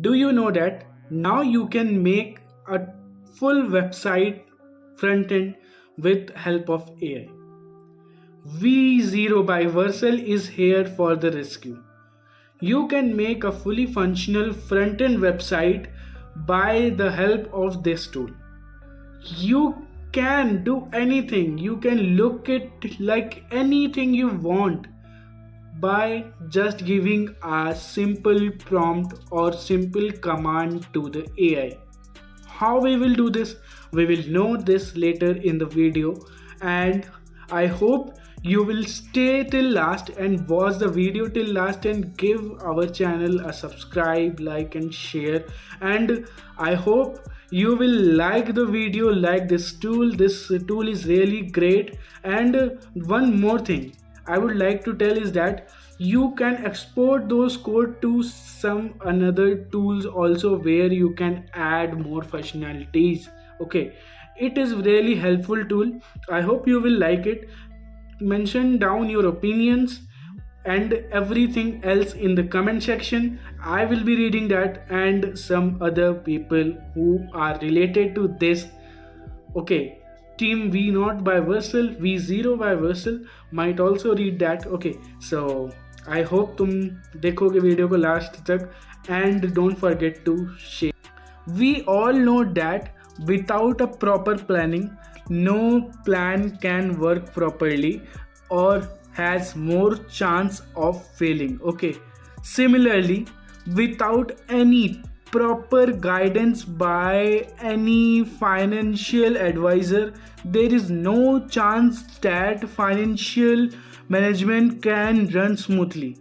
Do you know that now you can make a full website front end with help of AI? V0 by Vercel is here for the rescue. You can make a fully functional front end website by the help of this tool. You can do anything, you can look it like anything you want by just giving a simple prompt or simple command to the AI. How we will do this? We will know this later in the video, and I hope you will stay till last and watch the video till last and give our channel a subscribe, like and share. And I hope you will like the video, like this tool. This tool is really great. And one more thing I would like to tell is that you can export those code to some another tools also, where you can add more functionalities. Okay, it is really helpful tool. I hope you will like it. Mention down your opinions and everything else in the comment section. I will be reading that, and some other people who are related to this. Okay, team V0 by Vercel, V0 by Vercel might also read that. Okay, so I hope तुम देखोगे video को last तक, and don't forget to share. We all know that without a proper planning, no plan can work properly or has more chance of failing. Okay, similarly, without any proper guidance by any financial advisor, there is no chance that financial management can run smoothly.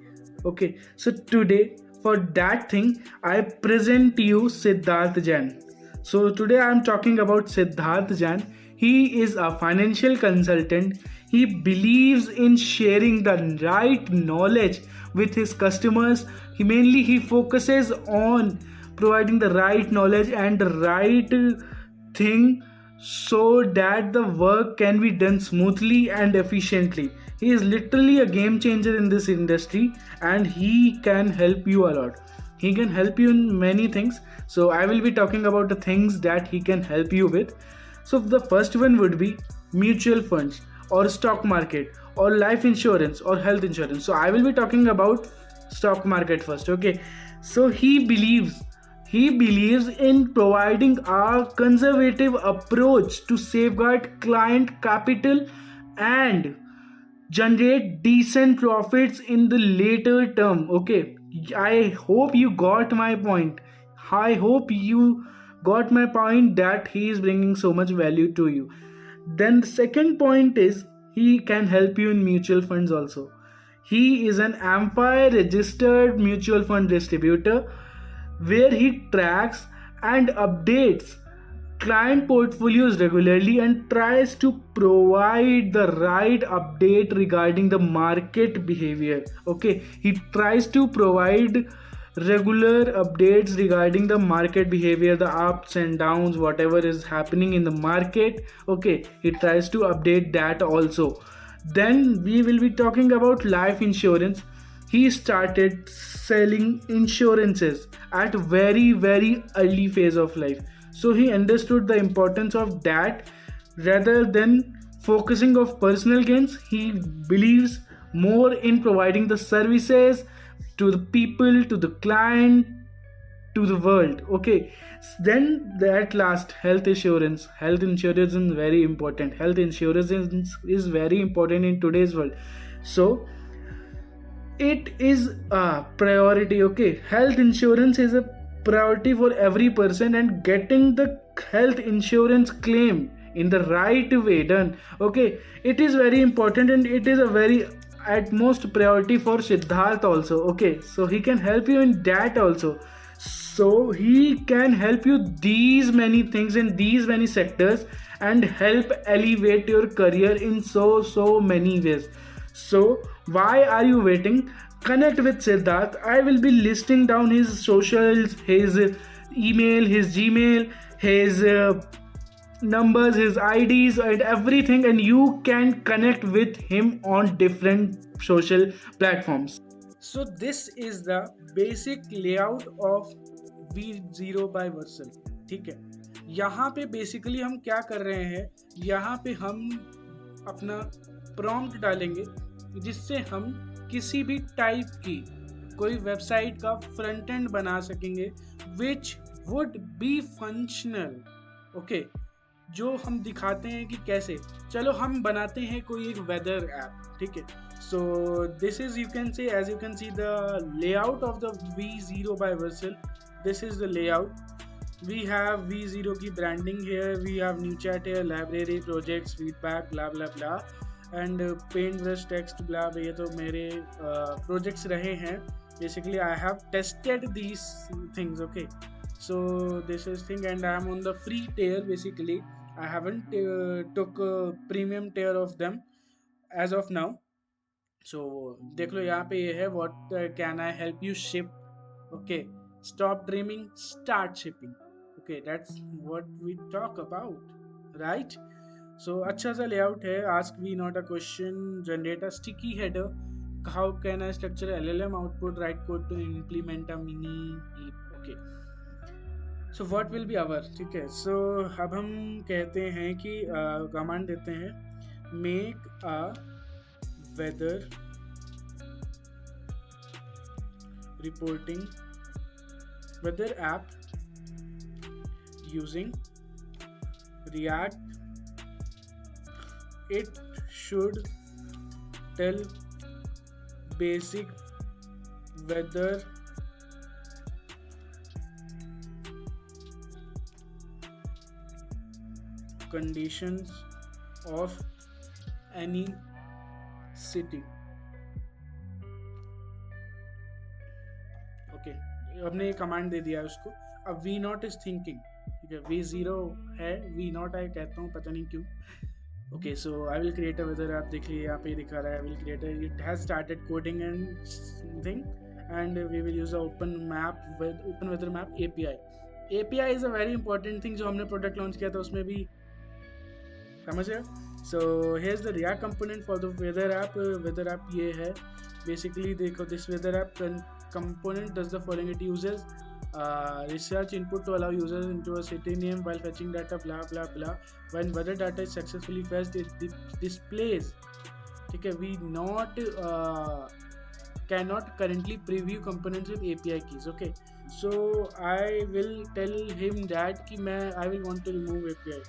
Okay, so today for that thing I present you Siddharth Jain. So today I am talking about Siddharth Jain. He is a financial consultant. He believes in sharing the right knowledge with his customers. He focuses on providing the right knowledge and the right thing so that the work can be done smoothly and efficiently. He is literally a game changer in this industry, and he can help you a lot. He can help you in many things. So I will be talking about the things that he can help you with. So the first one would be mutual funds or stock market or life insurance or health insurance. So I will be talking about stock market first. Okay, so he believes in providing a conservative approach to safeguard client capital and generate decent profits in the later term. Okay, I hope you got my point. I hope you got my point that he is bringing so much value to you. Then the second point is he can help you in mutual funds also. He is an AMFI registered mutual fund distributor, where he tracks and updates client portfolios regularly and tries to provide the right update regarding the market behavior. Okay, he tries to provide regular updates regarding the market behavior, the ups and downs, whatever is happening in the market. Okay, he tries to update that also. Then we will be talking about life insurance. He started selling insurances at very early phase of life, so he understood the importance of that. Rather than focusing of personal gains, he believes more in providing the services to the people, to the client, to the world. Okay, then at last, health insurance. Health insurance is very important. Health insurance is very important in today's world. So it is a priority. Okay, health insurance is a priority for every person, and getting the health insurance claim in the right way done, okay, it is very important, and it is a very at most priority for Siddharth also. Okay, so he can help you in that also. So he can help you these many things in these many sectors and help elevate your career in so many ways. So why are you waiting? Connect with Siddharth. I will be listing down his socials, his email, his Gmail, his numbers, his IDs and everything, and you can connect with him on different social platforms. So this is the basic layout of V0 by Vercel, ठीक है। यहाँ पे basically हम क्या कर रहे हैं, यहाँ पे हम अपना प्रॉम्प्ट डालेंगे जिससे हम किसी भी टाइप की कोई वेबसाइट का फ्रंट एंड बना सकेंगे which would be functional, okay. जो हम दिखाते हैं कि कैसे, चलो हम बनाते हैं कोई एक वेदर ऐप, ठीक है। So this is, you can say, as you can see the layout of the V0 by Vercel. This is the layout. We have V0 की branding here, we have new chat here, library, projects, feedback, blah blah blah, and paintbrush text blah. ये तो मेरे projects रहे हैं. Basically I have tested these things, okay. So this is thing, and I am on the free tier. Basically I haven't took a premium tier of them as of now. So देख लो यहाँ पे ये है, what can I help you ship, okay. Stop dreaming, start shipping, okay. That's what we talk about, right? So अच्छा सा layout है. Ask me not a question, generate a sticky header, how can I structure LLM output, write code to implement a mini app, okay. So what will be our, ठीक है. So अब हम कहते हैं कि कमांड देते हैं, make a weather reporting weather app using React. It should tell basic weather conditions of any city, okay. हमने ये कमांड दे दिया है उसको. अब V0 इज थिंकिंग, ठीक है. V0 है, V0 आई कहता हूँ, पता नहीं क्यों. Okay, so I will create a weather app. देख लीजिए यहाँ पे दिखा रहा है, I will create, it has started coding and thing, and we will use a open weather map API. API is a very important thing, जो हमने product launch किया था उसमें भी, समझ रहे. So here is the React component for the weather app. Weather app ये है बेसिकली. देखो, this weather app component does the following. It uses research input to allow users into a city name while fetching data blah blah blah. When weather data is successfully fetched, it displays, ठीक है. We not cannot currently preview components with API keys, okay. So I will tell him that कि मैं I will want to remove API.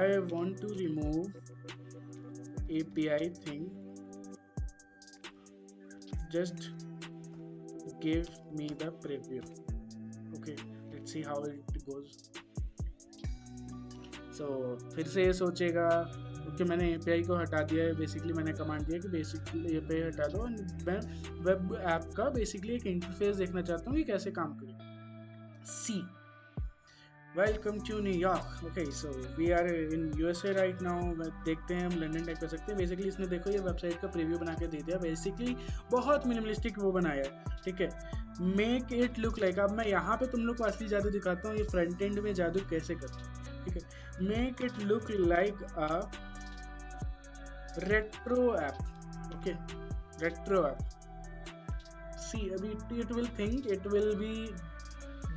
I want to remove API thing. Just give me the preview, okay. Let's see how it goes. So फिर से ये सोचेगा, क्योंकि मैंने API को हटा दिया है. बेसिकली मैंने कमांड दिया कि बेसिकली API हटा दो, मैं वेब ऐप का बेसिकली एक इंटरफेस देखना चाहता हूँ कि कैसे काम करे. सी वेलकम टू न्यूयॉर्क, York. Okay so we are USA right now. देखते हैं, हम लंदन टाइप कर सकते हैं. बेसिकली इसने देखो ये वेबसाइट का प्रीव्यू बना के दे दिया. बेसिकली बहुत मिनिमलिस्टिक वो बनाया है, ठीक है. मेक इट लुक लाइक, अब मैं यहाँ पे तुम लोग को असली जादू दिखाता हूँ, ये फ्रंट एंड में जादू कैसे करते हैं, ठीक है. Make it look like a retro app, okay. Retro app. See अभी it will think, it will be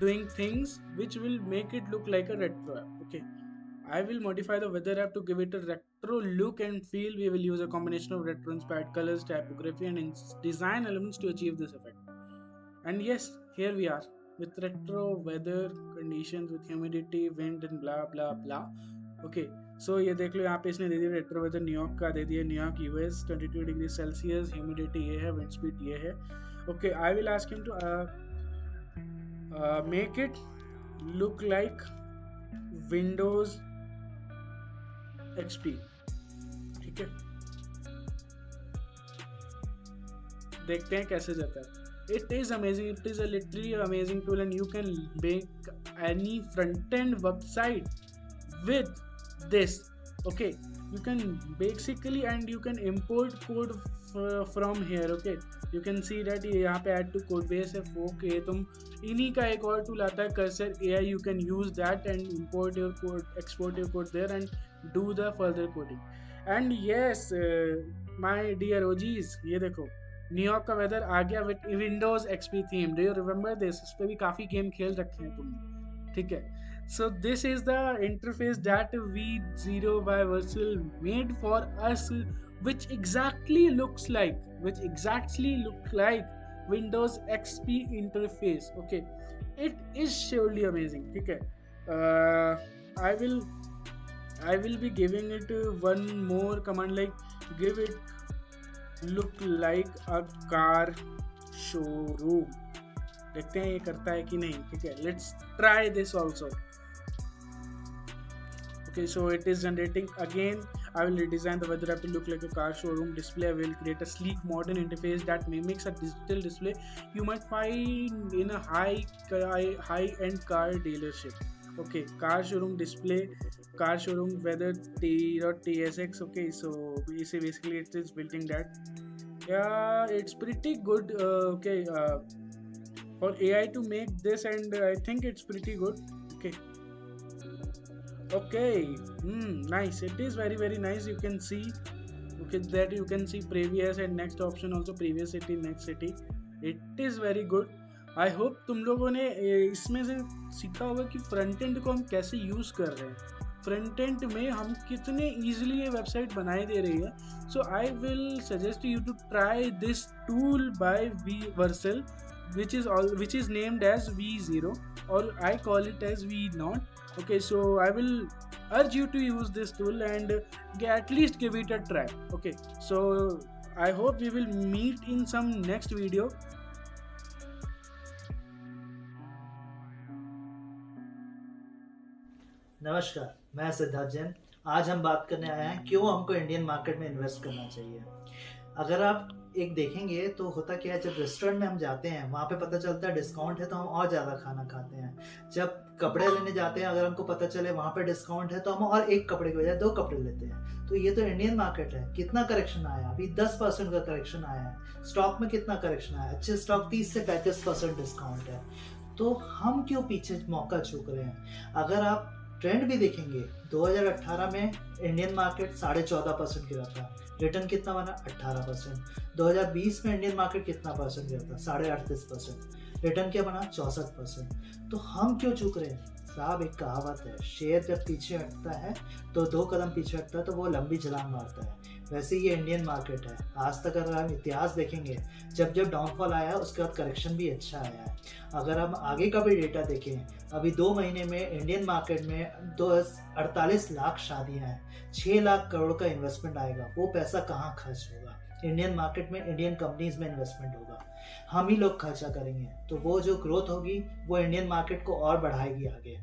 doing things which will make it look like a retro app, okay. I will modify the weather app to give it a retro look and feel. We will use a combination of retro inspired colors, typography and design elements to achieve this effect. And yes, here we are with retro weather conditions with humidity, wind and blah blah blah, okay. So ये देख लो, यहाँ पे इसने दे दिया retro weather New York का, दे दिया New York US 22 degree Celsius, humidity ये है, विंड स्पीड ये है, okay. I will ask him to make it look like Windows XP, ठीक है. देखते हैं कैसे जाता है. It is amazing. It is a literally amazing tool, and you can make any front-end website with this, okay. You can basically, and you can import code from here, okay. You can see that ये यहाँ पे add to code base है, okay. तुम इन्हीं का एक और tool आता है Cursor AI. You can use that and import your code, export your code there and do the further coding. And yes, my dear OGs, ये देखो न्यूयॉर्क का वेदर आ गया with Windows XP theme. Do you remember this? इस पे भी काफी game खेल रखे हैं तुमने, ठीक है. So this is the interface that V0 by Versal made for us, which exactly looks like Windows XP interface. Okay, it is surely amazing. Okay, I will be giving it one more command, like give it look like a car showroom. देखते हैं ये करता है कि नहीं. ठीक है, let's try this also. Okay, so it is generating again. I will redesign the weather app to look like a car showroom display. I will create a sleek modern interface that mimics a digital display you might find in a high-end car dealership. Okay, car showroom display, car showroom weather TSX. Okay, so basically it is building that. Yeah, it's pretty good. Okay, for AI to make this, and I think it's pretty good. Okay, nice. It is very nice. You can see, okay, that you can see previous and next option also, previous city, next city. It is very good. I hope तुम लोगों ने इसमें से सीखा होगा कि front end को हम कैसे यूज कर रहे हैं. फ्रंट एंड में हम कितने इजीली ये वेबसाइट बनाई दे रही है. So I will suggest you to try this tool by Versal, which is named as V0, or I call it as V0. Okay, so I will urge you to use this tool and at least give it a try. Okay, so I hope we will meet in some next video. नमस्कार, मैं सिद्धार्थ जैन. आज हम बात करने आए हैं क्यों हमको इंडियन मार्केट में इन्वेस्ट करना चाहिए. अगर आप एक देखेंगे तो होता क्या है, जब रेस्टोरेंट में हम जाते हैं वहाँ पे पता चलता है डिस्काउंट है तो हम और ज़्यादा खाना खाते हैं. जब कपड़े लेने जाते हैं, अगर हमको पता चले वहाँ पे डिस्काउंट है तो हम और एक कपड़े के बजाय 2 कपड़े लेते हैं. तो ये तो इंडियन मार्केट है. कितना करेक्शन आया, अभी 10% का करेक्शन आया है. स्टॉक में कितना करेक्शन आया, अच्छे स्टॉक 30 से 35% डिस्काउंट है. तो हम क्यों पीछे मौका चूक रहे हैं. अगर आप ट्रेंड भी देखेंगे, 2018 में इंडियन मार्केट 14.5% गिरा था. रिटर्न कितना बना, 18%. 2020 में इंडियन मार्केट कितना परसेंट गिरा था, 38.5%. रिटर्न क्या बना, 64%. तो हम क्यों चूक रहे हैं साहब. एक कहावत है, शेर जब पीछे हटता है तो 2 कदम पीछे हटता है तो वो लंबी छलांग मारता है. वैसे ये इंडियन मार्केट है. आज तक अगर हम इतिहास देखेंगे, जब डाउनफॉल आया उसके बाद करेक्शन भी अच्छा आया है. अगर हम आगे का भी डेटा देखें, अभी 2 महीने में इंडियन मार्केट में 48 लाख शादियां हैं, 6 लाख करोड़ का इन्वेस्टमेंट आएगा. वो पैसा कहाँ खर्च होगा, इंडियन मार्केट में, इंडियन कंपनीज में इन्वेस्टमेंट होगा. हम ही लोग खर्चा करेंगे तो वो जो ग्रोथ होगी वो इंडियन मार्केट को और बढ़ाएगी आगे.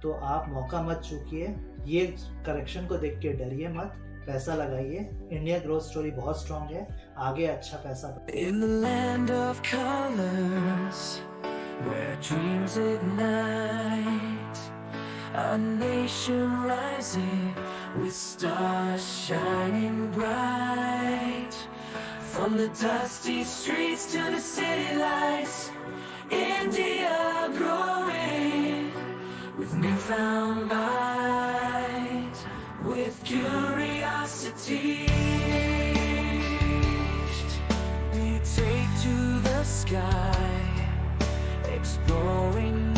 तो आप मौका मत चूकिए. ये करेक्शन को देख के डरिए मत, पैसा लगाइए. इंडिया ग्रोथ स्टोरी बहुत स्ट्रांग है, आगे अच्छा पैसा. In the land of colors, where dreams ignite, a nation rising with stars shining bright. From the dusty streets to the city lights, India growing with newfound might, with curiosity. We take to the sky, exploring